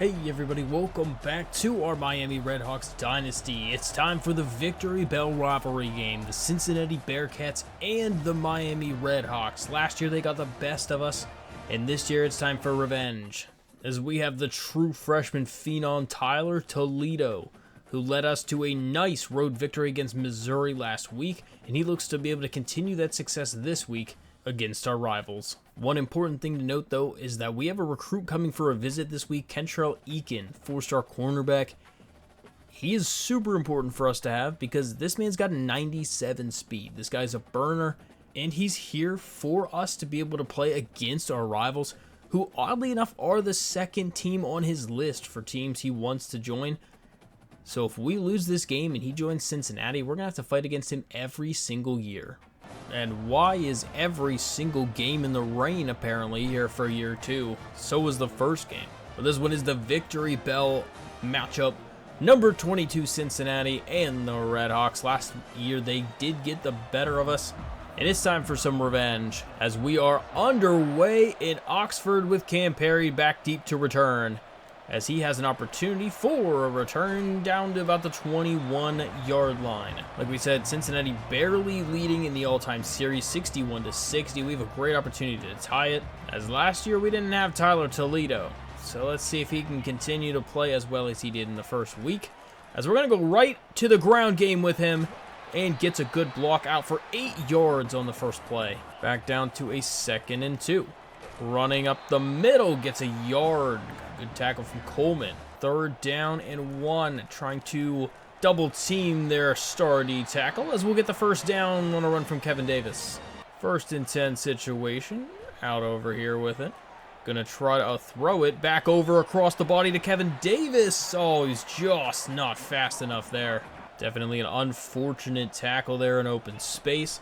Hey everybody, welcome back to our Miami Redhawks Dynasty. It's time for the Victory Bell rivalry game, the Cincinnati Bearcats and the Miami Redhawks. Last year they got the best of us, and this year it's time for revenge, as we have the true freshman phenom Tyler Toledo, who led us to a nice road victory against Missouri last week, and he looks to be able to continue that success this week against our rivals. One important thing to note though is that we have a recruit coming for a visit this week, Kentrell Eakin, 4-star cornerback. He is super important for us to have because this man's got 97 speed. This guy's a burner, and he's here for us to be able to play against our rivals, who oddly enough are the second team on his list for teams he wants to join. So if we lose this game and he joins Cincinnati, we're going to have to fight against him every single year. And why is every single game in the rain apparently here for year 2? So was the first game. But this one is the Victory Bell matchup. Number 22 Cincinnati and the Redhawks. Last year they did get the better of us. And it's time for some revenge as we are underway in Oxford with Cam Perry back deep to return, as he has an opportunity for a return down to about the 21-yard line. Like we said, Cincinnati barely leading in the all-time series, 61-60. We have a great opportunity to tie it, as last year we didn't have Tyler Toledo. So let's see if he can continue to play as well as he did in the first week, as we're going to go right to the ground game with him, and gets a good block out for 8 yards on the first play. Back down to a 2nd and 2. Running up the middle, gets a yard. Good tackle from Coleman. 3rd down and 1. Trying to double team their star D tackle as we'll get the first down on a run from Kevin Davis. 1st and 10 situation. Out over here with it. Gonna try to throw it back over across the body to Kevin Davis. Oh, he's just not fast enough there. Definitely an unfortunate tackle there in open space.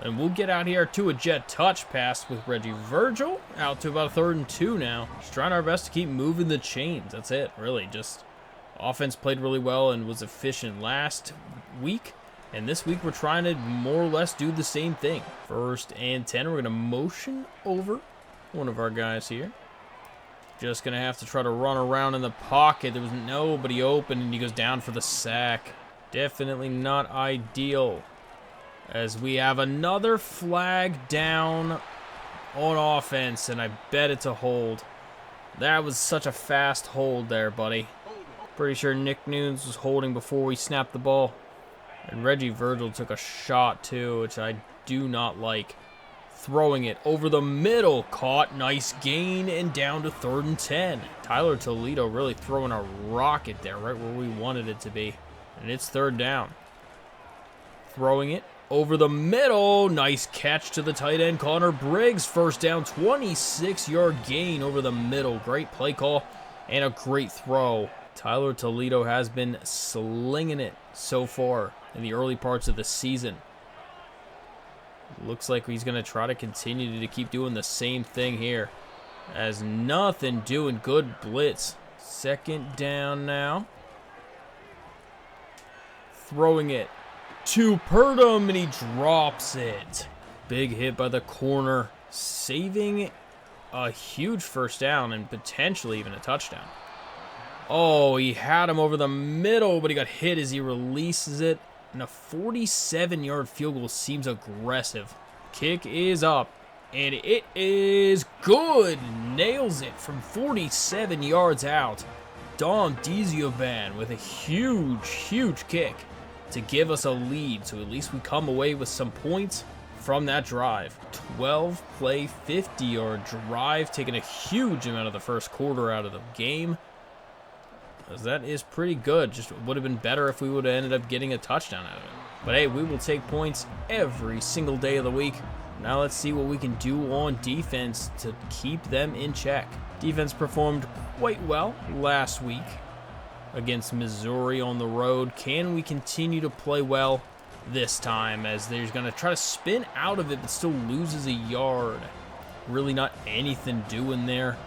And we'll get out here to a jet touch pass with Reggie Virgil. Out to about a 3rd and 2 now. Just trying our best to keep moving the chains. That's it, really. Just offense played really well and was efficient last week. And this week we're trying to more or less do the same thing. 1st and 10. We're going to motion over one of our guys here. Just going to have to try to run around in the pocket. There was nobody open, and he goes down for the sack. Definitely not ideal, as we have another flag down on offense, and I bet it's a hold. That was such a fast hold there, buddy. Pretty sure Nick Nunes was holding before we snapped the ball. And Reggie Virgil took a shot too, which I do not like. Throwing it over the middle, caught, nice gain, and down to 3rd and 10. Tyler Toledo really throwing a rocket there, right where we wanted it to be. And it's 3rd down. Throwing it over the middle, nice catch to the tight end, Connor Briggs. 1st down, 26-yard gain over the middle. Great play call and a great throw. Tyler Toledo has been slinging it so far in the early parts of the season. Looks like he's going to try to continue to keep doing the same thing here, as nothing doing. Good blitz. 2nd down now. Throwing it to Purdom, and he drops it. Big hit by the corner, saving a huge 1st down and potentially even a touchdown. Oh, he had him over the middle, but he got hit as he releases it. And a 47-yard field goal seems aggressive. Kick is up, and it is good. Nails it from 47 yards out. Dom Dizioban with a huge kick to give us a lead, so at least we come away with some points from that drive. 12-play, 50-yard drive, taking a huge amount of the first quarter out of the game, as that is pretty good. Just would have been better if we would have ended up getting a touchdown out of it. But hey, we will take points every single day of the week. Now let's see what we can do on defense to keep them in check. Defense performed quite well last week against Missouri on the road. Can we continue to play well this time, as they're going to try to spin out of it but still loses a yard? Really not anything doing there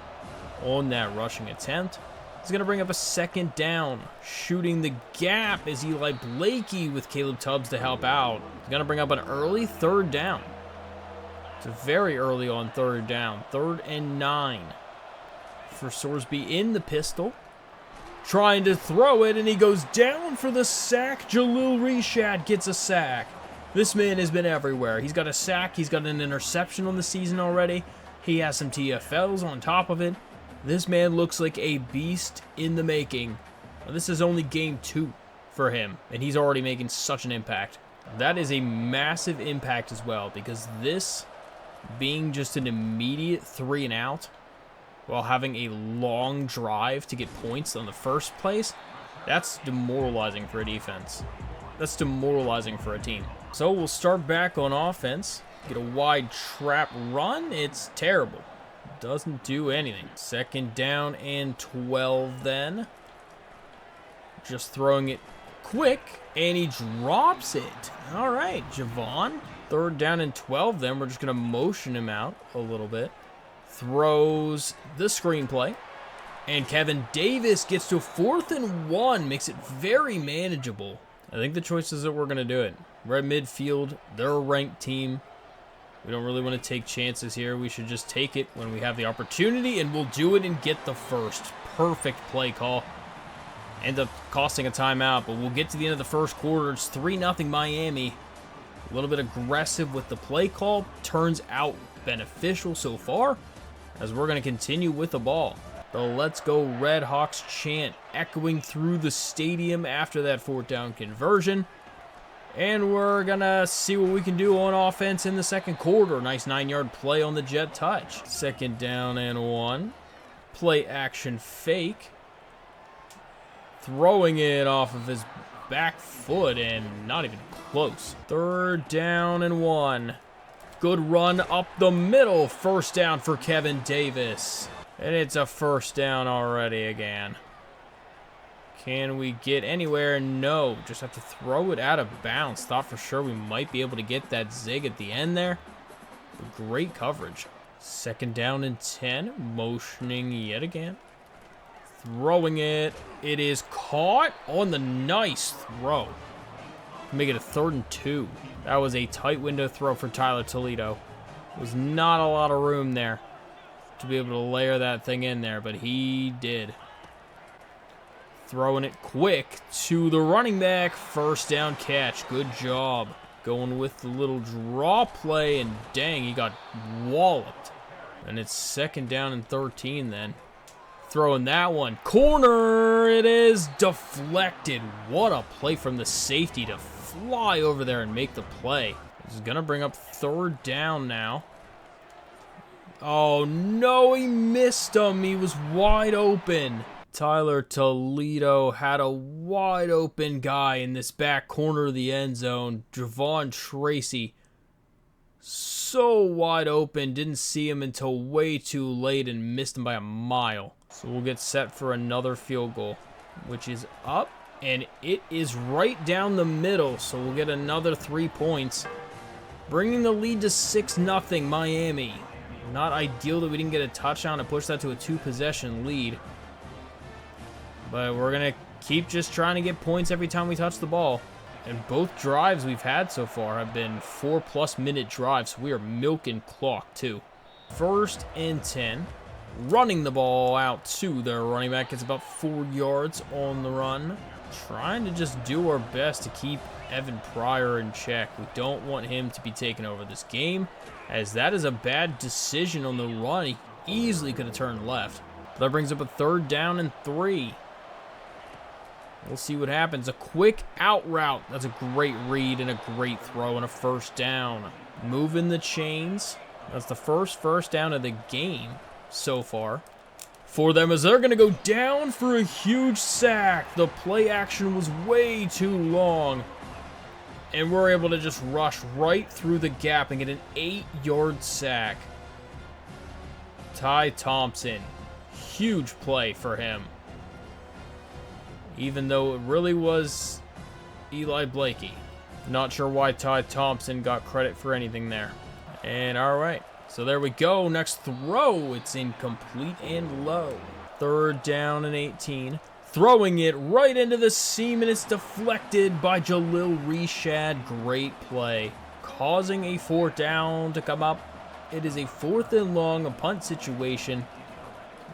on that rushing attempt. He's going to bring up a 2nd down. Shooting the gap is Eli Blakey with Caleb Tubbs to help out. He's going to bring up an early 3rd down. It's a very early on 3rd down. 3rd and 9 for Sorsby in the pistol. trying to throw it, and he goes down for the sack. Jalil Reshad gets a sack. This man has been everywhere. He's got a sack. He's got an interception on the season already. He has some TFLs on top of it. This man looks like a beast in the making. This is only game 2 for him, and he's already making such an impact. That is a massive impact as well, because this being just an immediate 3 and out while having a long drive to get points on the first place, that's demoralizing for a defense. That's demoralizing for a team. So we'll start back on offense. Get a wide trap run. It's terrible. Doesn't do anything. 2nd down and 12 then. Just throwing it quick, and he drops it. All right, Javon. 3rd down and 12 then. We're just going to motion him out a little bit. Throws the screenplay. And Kevin Davis gets to 4th and 1. Makes it very manageable. I think the choice is that we're going to do it. We're at midfield. They're a ranked team. We don't really want to take chances here. We should just take it when we have the opportunity, and we'll do it and get the first. Perfect play call. End up costing a timeout, but we'll get to the end of the first quarter. It's 3-0 Miami. A little bit aggressive with the play call. Turns out beneficial so far, as we're going to continue with the ball. The Let's Go Redhawks chant echoing through the stadium after that 4th down conversion. And we're going to see what we can do on offense in the second quarter. Nice 9-yard play on the jet touch. 2nd down and 1. Play action fake. Throwing it off of his back foot and not even close. 3rd down and 1. Good run up the middle. 1st down for Kevin Davis. And it's a 1st down already again. Can we get anywhere? No. Just have to throw it out of bounds. Thought for sure we might be able to get that zig at the end there. Great coverage. 2nd down and 10. Motioning yet again. Throwing it. It is caught on the nice throw. Make it a 3rd and 2. That was a tight window throw for Tyler Toledo. Was not a lot of room there to be able to layer that thing in there, but he did. Throwing it quick to the running back. 1st down catch. Good job. Going with the little draw play, and dang, he got walloped. And it's 2nd down and 13 then. Throwing that one. Corner! It is deflected. What a play from the safety to fly over there and make the play. This is going to bring up 3rd down now. Oh, no, he missed him. He was wide open. Tyler Toledo had a wide open guy in this back corner of the end zone. Javon Tracy, so wide open. Didn't see him until way too late and missed him by a mile. So we'll get set for another field goal, which is up, and it is right down the middle. So we'll get another 3 points, bringing the lead to 6-0 Miami. Not ideal that we didn't get a touchdown to push that to a 2-possession lead. But we're going to keep just trying to get points every time we touch the ball. And both drives we've had so far have been 4+ minute drives. So we are milking clock too. 1st and 10. Running the ball out to their running back. Gets about 4 yards on the run. Trying to just do our best to keep Evan Pryor in check. We don't want him to be taking over this game, as that is a bad decision on the run. He easily could have turned left. That brings up a 3rd down and 3. We'll see what happens. A quick out route. That's a great read and a great throw and a 1st down. Moving the chains. That's the first down of the game so far for them, as they're going to go down for a huge sack. The play action was way too long, and we're able to just rush right through the gap and get an 8-yard sack. Ty Thompson, huge play for him, even though it really was Eli Blakey. Not sure why Ty Thompson got credit for anything there. And all right, so there we go. Next throw, it's incomplete and low. 3rd down and 18. Throwing it right into the seam, and it's deflected by Jalil Reshad. Great play. Causing a 4th down to come up. It is a 4th and long, a punt situation.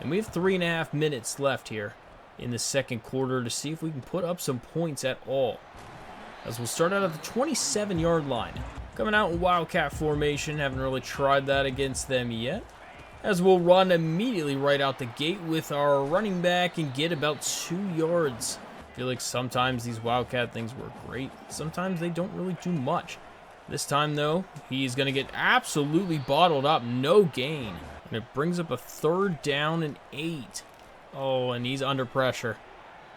And we have 3.5 minutes left here. in the second quarter to see if we can put up some points at all. As we'll start out at the 27-yard line. Coming out in Wildcat formation, haven't really tried that against them yet. As we'll run immediately right out the gate with our running back and get about 2 yards. I feel like sometimes these Wildcat things work great. Sometimes they don't really do much. This time, though, he's going to get absolutely bottled up. No gain. And it brings up a 3rd down and 8. Oh, and he's under pressure.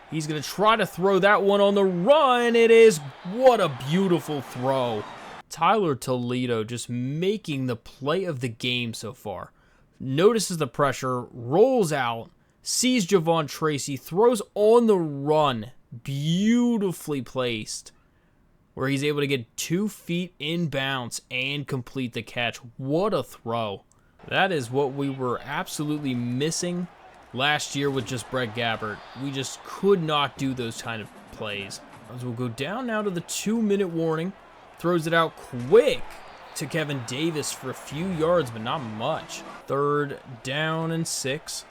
He's going to try to throw that one on the run. It is. What a beautiful throw. Tyler Toledo just making the play of the game so far. Notices the pressure, rolls out, sees Javon Tracy, throws on the run. Beautifully placed. Where he's able to get 2 feet in bounds and complete the catch. What a throw. That is what we were absolutely missing last year with just Brett Gabbert. We just could not do those kind of plays. As we'll go down now to the 2-minute warning. Throws it out quick to Kevin Davis for a few yards, but not much. 3rd down and 6.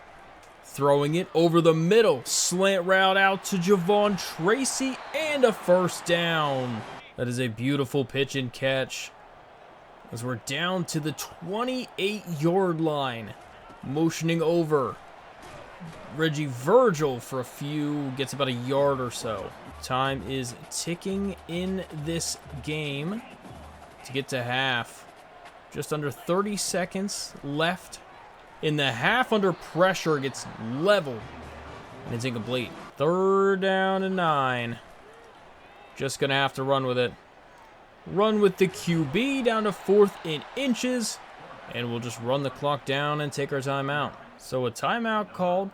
Throwing it over the middle. Slant route out to Javon Tracy and a 1st down. That is a beautiful pitch and catch. As we're down to the 28-yard line. Motioning over. Reggie Virgil for a few, gets about a yard or so. Time is ticking in this game to get to half. Just under 30 seconds left in the half. Under pressure, gets leveled and it's incomplete. 3rd down and 9. Just gonna have to run with it. Run with the QB down to 4th in inches, and we'll just run the clock down and take our timeout. So a timeout called.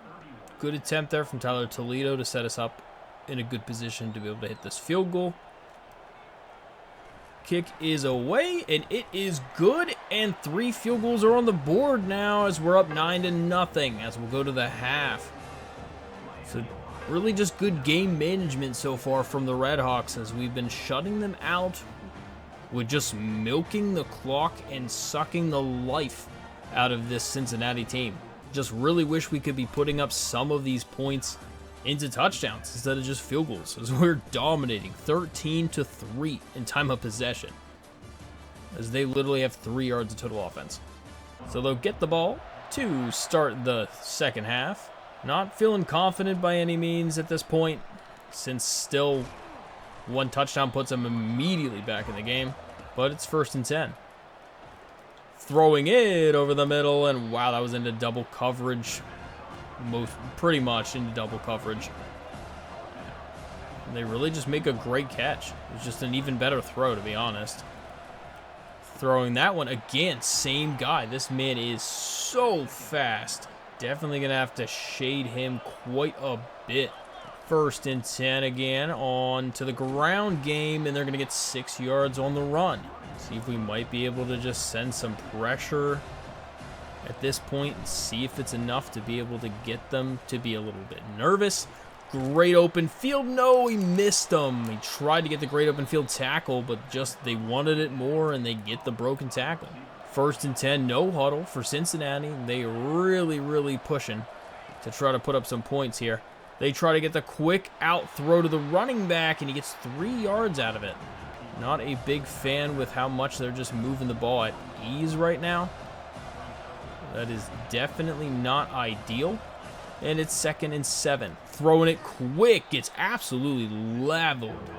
Good attempt there from Tyler Toledo to set us up in a good position to be able to hit this field goal. Kick is away, and it is good, and 3 field goals are on the board now as we're up 9-0 as we'll go to the half. So really just good game management so far from the Redhawks as we've been shutting them out with just milking the clock and sucking the life out of this Cincinnati team. Just really wish we could be putting up some of these points into touchdowns instead of just field goals, as we're dominating 13-3 in time of possession, as they literally have 3 yards of total offense. So they'll get the ball to start the second half. Not feeling confident by any means at this point, since still 1 touchdown puts them immediately back in the game, but it's 1st and 10. Throwing it over the middle, and wow, that was into double coverage. Pretty much into double coverage. And they really just make a great catch. It was just an even better throw, to be honest. Throwing that one again, same guy. This man is so fast. Definitely going to have to shade him quite a bit. 1st and 10 again, on to the ground game, and they're going to get 6 yards on the run. See if we might be able to just send some pressure at this point and see if it's enough to be able to get them to be a little bit nervous. Great open field. No, he missed them. He tried to get the great open field tackle, but just they wanted it more, and they get the broken tackle. 1st and 10, no huddle for Cincinnati. They really pushing to try to put up some points here. They try to get the quick out throw to the running back, and he gets 3 yards out of it. Not a big fan with how much they're just moving the ball at ease right now. That is definitely not ideal. And it's 2nd and 7. Throwing it quick. Gets absolutely leveled.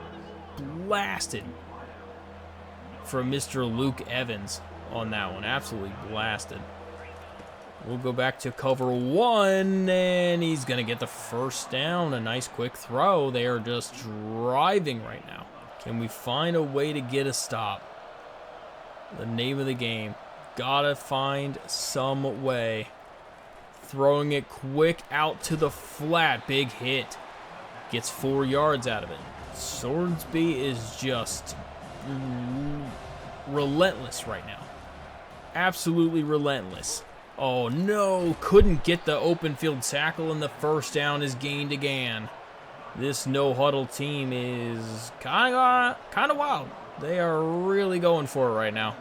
Blasted. From Mr. Luke Evans on that one. Absolutely blasted. We'll go back to cover 1. And he's going to get the 1st down. A nice quick throw. They are just driving right now. Can we find a way to get a stop? The name of the game. Gotta find some way. Throwing it quick out to the flat. Big hit. Gets 4 yards out of it. Swordsby is just relentless right now. Absolutely relentless. Oh no, couldn't get the open field tackle, and the 1st down is gained again. This no-huddle team is kind of wild. They are really going for it right now.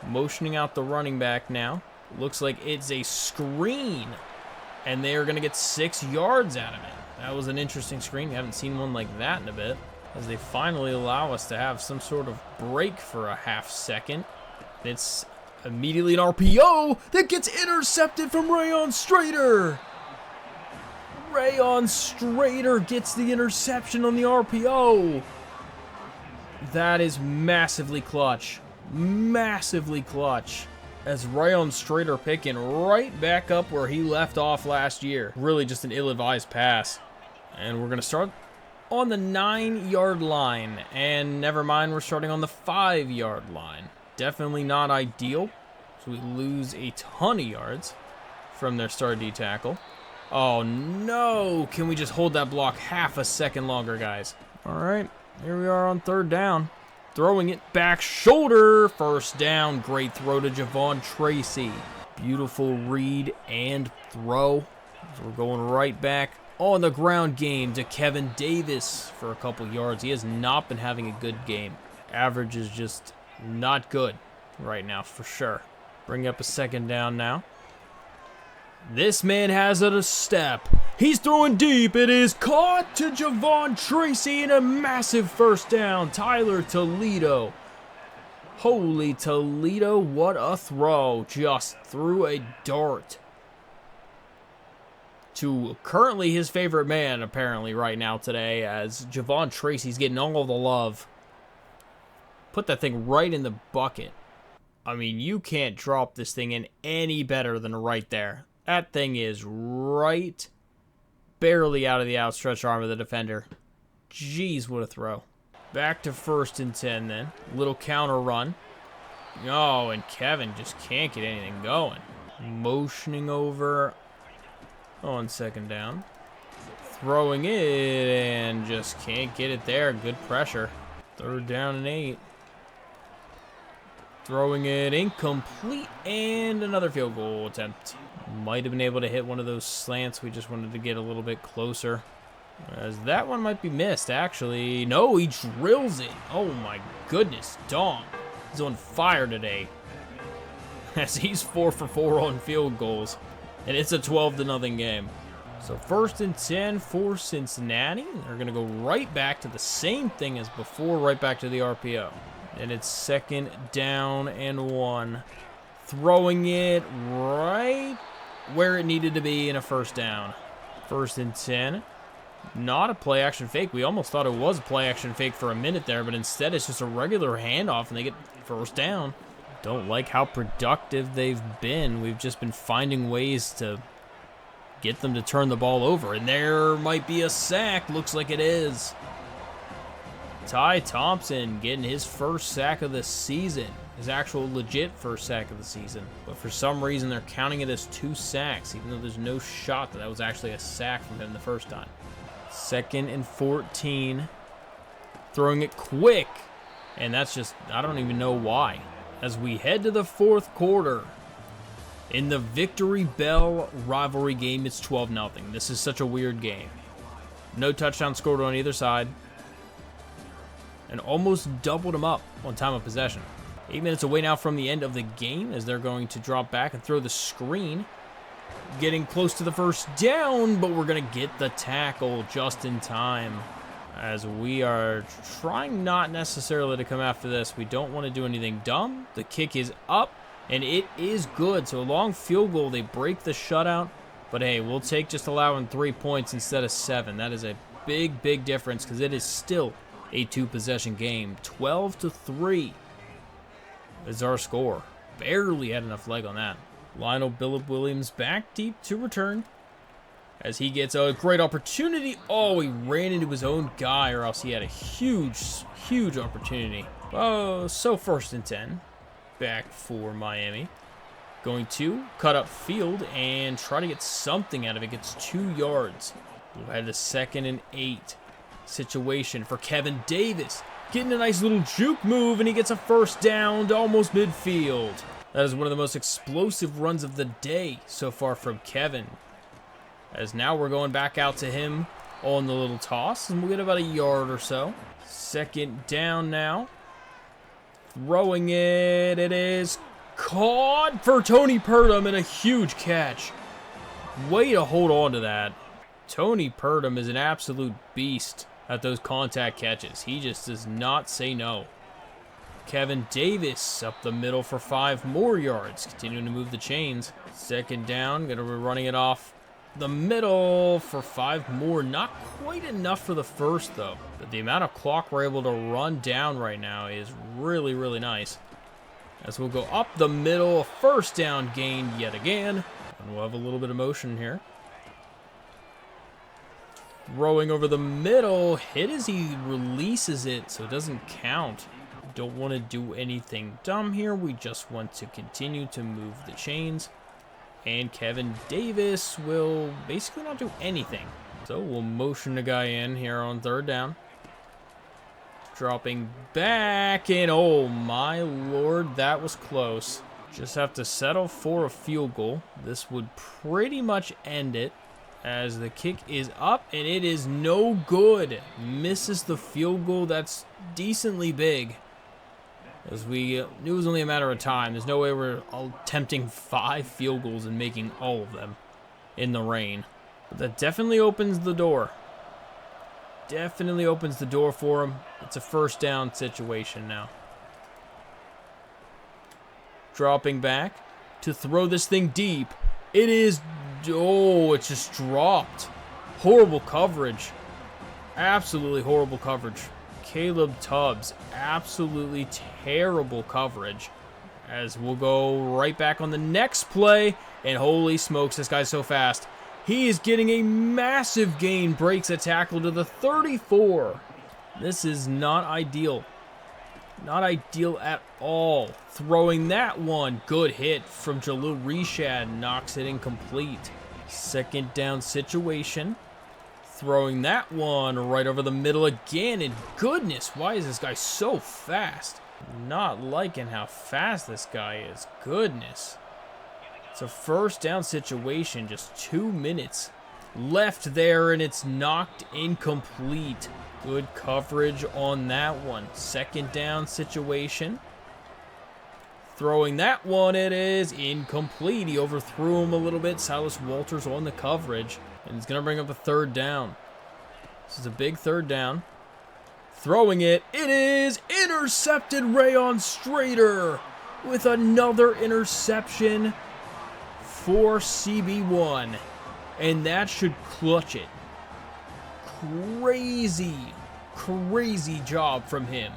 Motioning out the running back now. Looks like it's a screen and they are going to get 6 yards out of it. That was an interesting screen. We haven't seen one like that in a bit, as they finally allow us to have some sort of break for a half second. It's immediately an RPO that gets intercepted from Rayon Strader. Rayon Strader gets the interception on the RPO. That is massively clutch. Massively clutch. As Rayon Strader picking right back up where he left off last year. Really just an ill-advised pass. And we're going to start on the 9-yard line. And never mind, we're starting on the 5-yard line. Definitely not ideal. So we lose a ton of yards from their start D tackle. Oh no! Can we just hold that block half a second longer, guys? Alright, here we are on 3rd down. Throwing it back shoulder. 1st down. Great throw to Javon Tracy. Beautiful read and throw. So we're going right back on the ground game to Kevin Davis for a couple yards. He has not been having a good game. Average is just not good right now, for sure. Bring up a 2nd down now. This man has a step. He's throwing deep. It is caught to Javon Tracy and a massive 1st down. Tyler Toledo. Holy Toledo, what a throw. Just threw a dart to currently his favorite man, apparently, right now today, as Javon Tracy's getting all the love. Put that thing right in the bucket. I mean, you can't drop this thing in any better than right there. That thing is right barely out of the outstretched arm of the defender. Jeez, what a throw. Back to 1st and 10 then. Little counter run. Oh, and Kevin just can't get anything going. Motioning over on 2nd down. Throwing it and just can't get it there. Good pressure. 3rd down and 8. Throwing it incomplete and another field goal attempt. Might have been able to hit one of those slants. We just wanted to get a little bit closer. As that one might be missed, actually. No, he drills it. Oh my goodness, Dom. He's on fire today. As he's 4 for 4 on field goals. And it's a 12-0 game. So 1st and 10 for Cincinnati. They're going to go right back to the same thing as before, right back to the RPO. And it's 2nd down and 1. Throwing it right where it needed to be in a 1st down. 1st and 10. Not a play action fake. We almost thought it was a play action fake for a minute there, but instead it's just a regular handoff and they get 1st down. Don't like how productive they've been. We've just been finding ways to get them to turn the ball over. And there might be a sack. Looks like it is. Ty Thompson getting his 1st sack of the season. His actual legit 1st sack of the season. But for some reason, they're counting it as 2 sacks, even though there's no shot that that was actually a sack from him the 1st time. 2nd and 14. Throwing it quick. And that's just, I don't even know why. As we head to the 4th quarter. In the Victory Bell rivalry game, it's 12-0. This is such a weird game. No touchdown scored on either side. And almost doubled them up on time of possession. 8 minutes away now from the end of the game as they're going to drop back and throw the screen. Getting close to the 1st down, but we're going to get the tackle just in time. As we are trying not necessarily to come after this. We don't want to do anything dumb. The kick is up, and it is good. So a long field goal, they break the shutout. But hey, we'll take just allowing 3 points instead of 7. That is a big, big difference because it is still a 2-possession game. 12-3 is our score. Barely had enough leg on that. Lionel Billip Williams back deep to return as he gets a great opportunity. Oh, he ran into his own guy, or else he had a huge, huge opportunity. Oh, so 1st and 10. Back for Miami. Going to cut up field and try to get something out of it. Gets 2 yards. We'll have the 2nd and 8 situation for Kevin Davis. Getting a nice little juke move, and he gets a 1st down to almost midfield. That is one of the most explosive runs of the day so far from Kevin. As now we're going back out to him on the little toss, and we'll get about a yard or so. 2nd down now. Throwing it. It is caught for Tony Purdom, and a huge catch. Way to hold on to that. Tony Purdom is an absolute beast at those contact catches. He just does not say no. Kevin Davis up the middle for 5 more yards, continuing to move the chains. Second down, gonna be running it off the middle for 5 more. Not quite enough for the first though, but the amount of clock we're able to run down right now is really, really nice. As we'll go up the middle, first down gain yet again, and we'll have a little bit of motion here. Throwing over the middle, hit as he releases it, so it doesn't count. Don't want to do anything dumb here. We just want to continue to move the chains. And Kevin Davis will basically not do anything. So we'll motion the guy in here on third down. Dropping back, and oh my lord, that was close. Just have to settle for a field goal. This would pretty much end it, as the kick is up, and it is no good. Misses the field goal. That's decently big, as we knew it was only a matter of time. There's no way we're attempting 5 field goals and making all of them in the rain. But that definitely opens the door. Definitely opens the door for him. It's a first down situation now. Dropping back to throw this thing deep. It is, oh, it just dropped. Horrible coverage. Absolutely horrible coverage. Caleb Tubbs, absolutely terrible coverage. As we'll go right back on the next play, and holy smokes, this guy's so fast. He is getting a massive gain, breaks a tackle to the 34. This is not ideal. Not ideal at all. Throwing that one, good hit from Jalil Reshad, knocks it incomplete. Second down situation. Throwing that one right over the middle again, and goodness, why is this guy so fast? Not liking how fast this guy is. Goodness. It's a first down situation, just 2 minutes left there, and it's knocked incomplete. Good coverage on that one. Second down situation. Throwing that one, it is incomplete. He overthrew him a little bit. Silas Walters on the coverage, and it's going to bring up a third down. This is a big third down. Throwing it, it is intercepted. Rayon Strader with another interception for CB1, and that should clutch it. Crazy job from him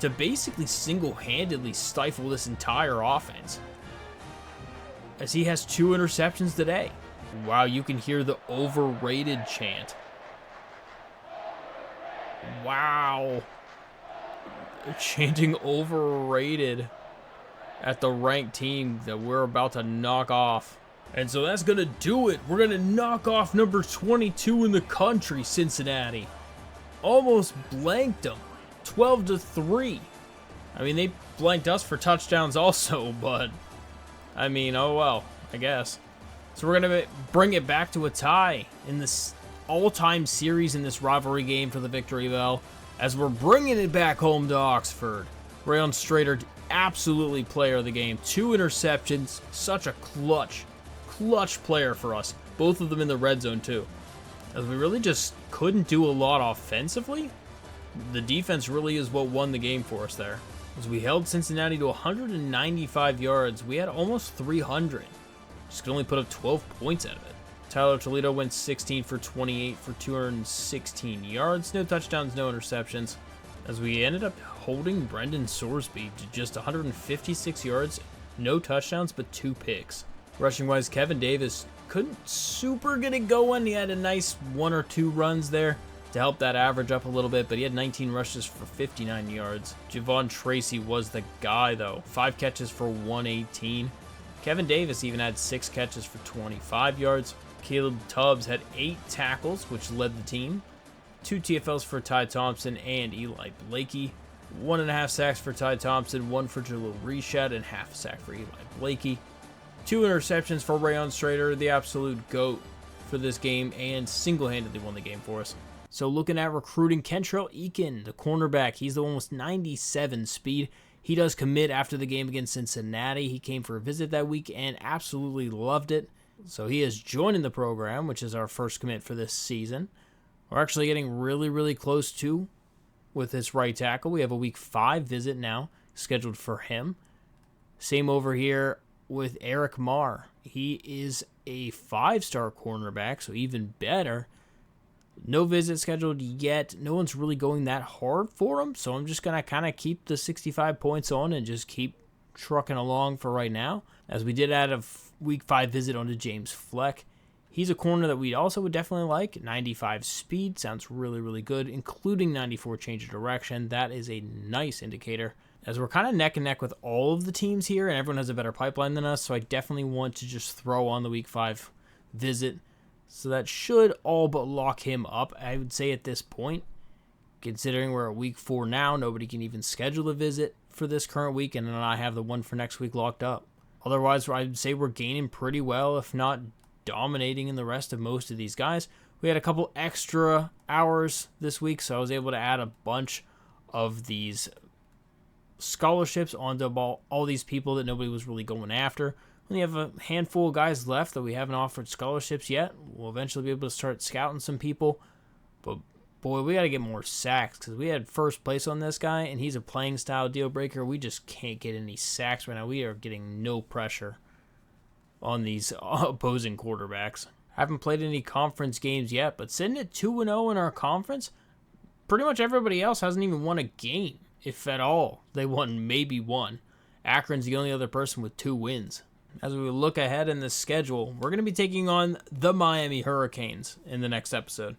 to basically single-handedly stifle this entire offense, as he has 2 interceptions today. Wow, you can hear the overrated chant. Wow. They're chanting overrated at the ranked team that we're about to knock off. And so that's going to do it. We're going to knock off number 22 in the country, Cincinnati. Almost blanked them. 12-3. I mean, they blanked us for touchdowns also, but I mean, oh well, I guess. So we're going to bring it back to a tie in this all-time series in this rivalry game for the Victory Bell, as we're bringing it back home to Oxford. Rayon Strader, absolutely player of the game. 2 interceptions, such a clutch player for us. Both of them in the red zone too, as we really just couldn't do a lot offensively. The defense really is what won the game for us there, as we held Cincinnati to 195 yards. We had almost 300. Just could only put up 12 points out of it. Tyler Toledo went 16 for 28 for 216 yards. No touchdowns, no interceptions, as we ended up holding Brendan Sorsby to just 156 yards, no touchdowns, but 2 picks. Rushing-wise, Kevin Davis couldn't super get it going. He had a nice 1 or 2 runs there to help that average up a little bit, but he had 19 rushes for 59 yards. Javon Tracy was the guy, though. 5 catches for 118. Kevin Davis even had 6 catches for 25 yards. Caleb Tubbs had 8 tackles, which led the team. 2 TFLs for Ty Thompson and Eli Blakey. 1.5 sacks for Ty Thompson, 1 for Jalil Reshad, and half a sack for Eli Blakey. 2 interceptions for Rayon Strader, the absolute GOAT for this game, and single-handedly won the game for us. So looking at recruiting, Kentrell Eakin, the cornerback, he's the one with 97 speed. He does commit after the game against Cincinnati. He came for a visit that week and absolutely loved it. So he is joining the program, which is our first commit for this season. We're actually getting really, really close to with this right tackle. We have a week 5 visit now scheduled for him. Same over here with Eric Marr. He is a 5-star cornerback, so even better. No visit scheduled yet. No one's really going that hard for him, so I'm just going to kind of keep the 65 points on and just keep trucking along for right now. As we did add a week 5 visit onto James Fleck. He's a corner that we also would definitely like. 95 speed sounds really, really good, including 94 change of direction. That is a nice indicator. As we're kind of neck and neck with all of the teams here, and everyone has a better pipeline than us, so I definitely want to just throw on the week 5 visit. So that should all but lock him up, I would say, at this point. Considering we're at week 4 now, nobody can even schedule a visit for this current week, and then I have the one for next week locked up. Otherwise, I'd say we're gaining pretty well, if not dominating in the rest of most of these guys. We had a couple extra hours this week, so I was able to add a bunch of these scholarships onto all these people that nobody was really going after. We have a handful of guys left that we haven't offered scholarships yet. We'll eventually be able to start scouting some people. But boy, we got to get more sacks because we had first place on this guy, and he's a playing style deal breaker. We just can't get any sacks right now. We are getting no pressure on these opposing quarterbacks. I haven't played any conference games yet, but sitting at 2-0 in our conference, pretty much everybody else hasn't even won a game, if at all. They won maybe one. Akron's the only other person with 2 wins. As we look ahead in the schedule, we're going to be taking on the Miami Hurricanes in the next episode.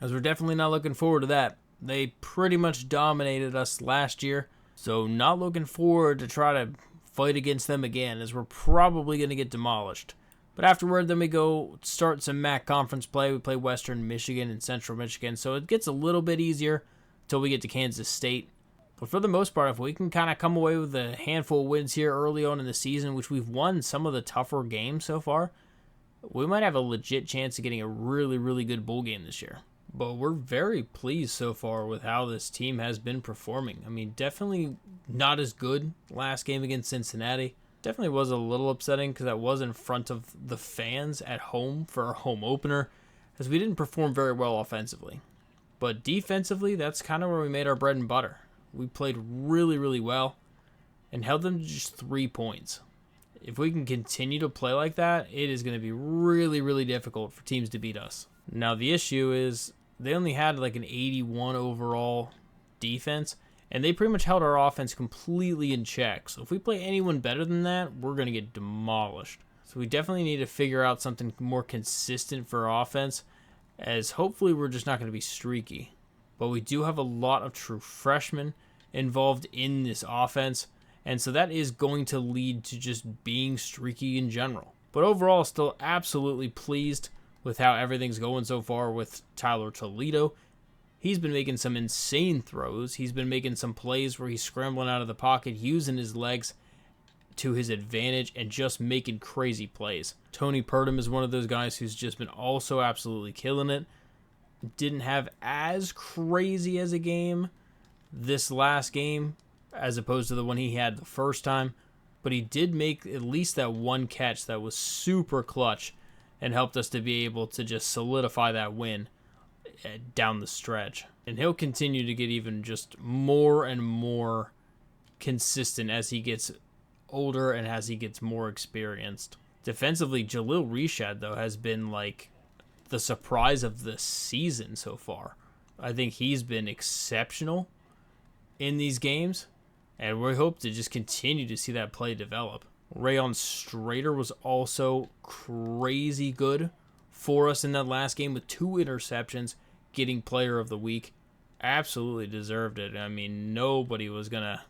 As we're definitely not looking forward to that. They pretty much dominated us last year, so not looking forward to try to fight against them again, as we're probably going to get demolished. But afterward, then we go start some MAC conference play. We play Western Michigan and Central Michigan, so it gets a little bit easier until we get to Kansas State. But for the most part, if we can kind of come away with a handful of wins here early on in the season, which we've won some of the tougher games so far, we might have a legit chance of getting a really, really good bowl game this year. But we're very pleased so far with how this team has been performing. I mean, definitely not as good last game against Cincinnati. Definitely was a little upsetting because that was in front of the fans at home for our home opener, as we didn't perform very well offensively. But defensively, that's kind of where we made our bread and butter. We played really, really well and held them to just 3 points. If we can continue to play like that, it is going to be really, really difficult for teams to beat us. Now, the issue is they only had like an 81 overall defense, and they pretty much held our offense completely in check. So if we play anyone better than that, we're going to get demolished. So we definitely need to figure out something more consistent for our offense, as hopefully we're just not going to be streaky. But we do have a lot of true freshmen involved in this offense, and so that is going to lead to just being streaky in general. But overall, still absolutely pleased with how everything's going so far with Tyler Toledo. He's been making some insane throws. He's been making some plays where he's scrambling out of the pocket, using his legs to his advantage, and just making crazy plays. Tony Purdom is one of those guys who's just been also absolutely killing it. Didn't have as crazy as a game this last game as opposed to the one he had the first time, but he did make at least that one catch that was super clutch and helped us to be able to just solidify that win down the stretch. And he'll continue to get even just more and more consistent as he gets older and as he gets more experienced. Defensively, Jalil Reshad, though, has been like the surprise of the season so far. I think he's been exceptional in these games, and we hope to just continue to see that play develop. Rayon Strader was also crazy good for us in that last game with 2 interceptions, getting player of the week. Absolutely deserved it. I mean, nobody was going to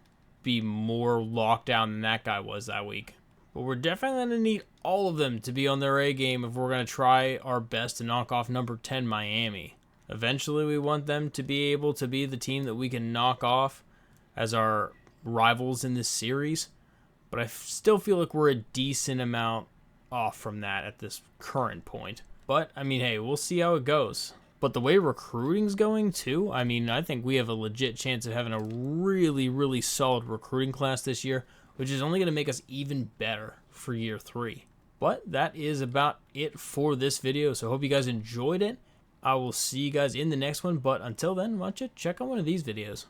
be more locked down than that guy was that week. But we're definitely going to need all of them to be on their A game if we're going to try our best to knock off number 10 Miami. Eventually, we want them to be able to be the team that we can knock off as our rivals in this series. But I still feel like we're a decent amount off from that at this current point. But, I mean, hey, we'll see how it goes. But the way recruiting's going, too, I mean, I think we have a legit chance of having a really, really solid recruiting class this year, which is only going to make us even better for year 3. But that is about it for this video. So I hope you guys enjoyed it. I will see you guys in the next one. But until then, why don't you check out one of these videos.